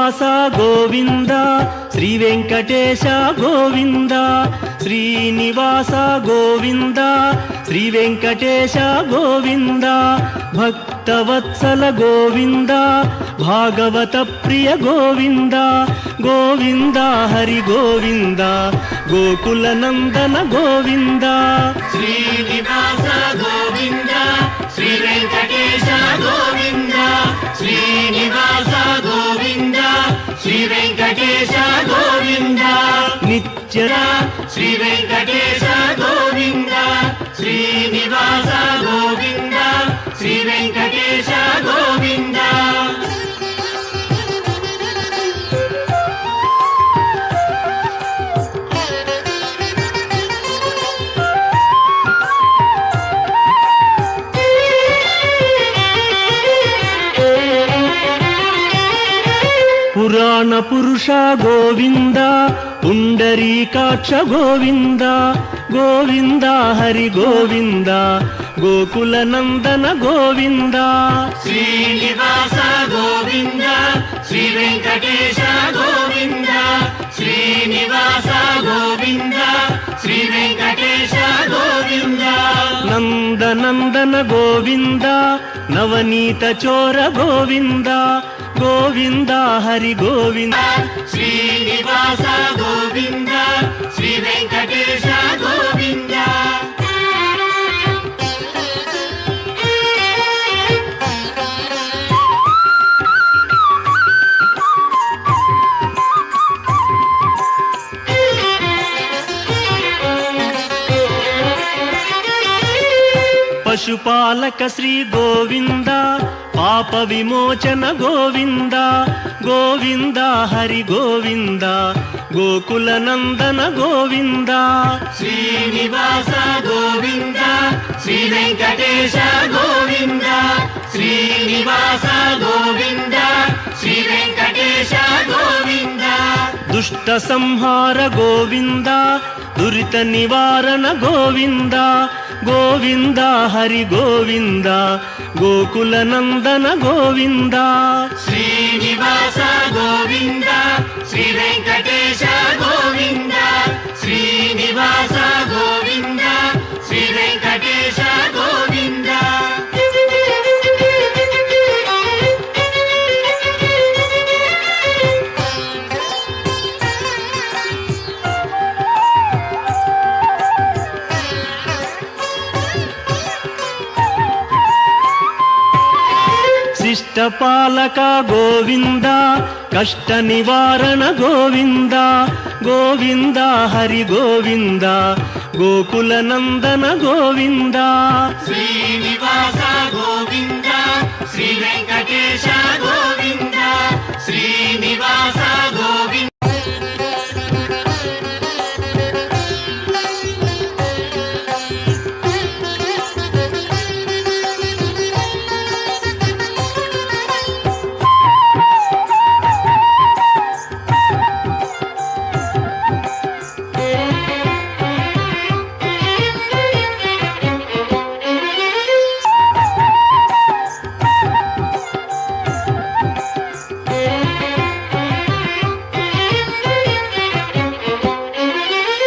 శ్రీనివాస గోవింద శ్రీ వెంకటేశ గోవింద శ్రీనివాస గోవింద శ్రీ వెంకటేశ గోవింద భక్తవత్సల గోవింద భాగవత ప్రియ గోవింద గోవింద హరి గోవింద గోకుల నందన గోవింద శ్రీనివాస గోవింద శ్రీ వెంకటేశ గోవింద శ్రీనివాస గోవింద శ్రీ వెంకటేశ గోవింద నిత్య శ్రీ వెంకటేశ గోవింద శ్రీనివాస గోవింద శ్రీ వెంకటేశ గోవింద పురాణ పురుష గోవింద పుండరీకాక్ష గోవింద గోవింద హరి గోవింద గోకుల నందన గోవింద శ్రీనివాస గోవింద శ్రీ వెంకటేశ గోవింద శ్రీనివాస గోవింద శ్రీ వెంకటేశ గోవింద నందనందన గోవింద నవనీత చోర గోవింద గోవింద హరి గోవింద శ్రీనివాస గోవింద శ్రీ వెంకటేశ గోవింద పశుపాలక శ్రీ గోవింద పాప విమోచన గోవింద గోవింద హరి గోవింద గోకుల నందన గోవింద శ్రీనివాస గోవింద శ్రీ వెంకటేశ గోవింద శ్రీనివాస గోవింద శ్రీ వెంకటేశ గోవింద దుష్ట సంహార గోవింద దురిత నివారణ గోవింద గోవింద హరి గోవింద గోకుల నందన గోవింద శ్రీనివాస గోవింద శ్రీ వెంకటేశ గోవింద శ్రీనివాస గోవింద శ్రీ వెంకటేశ గోవింద శిష్టపాలక గోవింద కష్ట నివారణ గోవింద గోవింద హరి గోవింద గోకుల నందన గోవింద శ్రీనివాస గోవింద శ్రీ వెంకటేశ గోవింద శ్రీనివాస గోవింద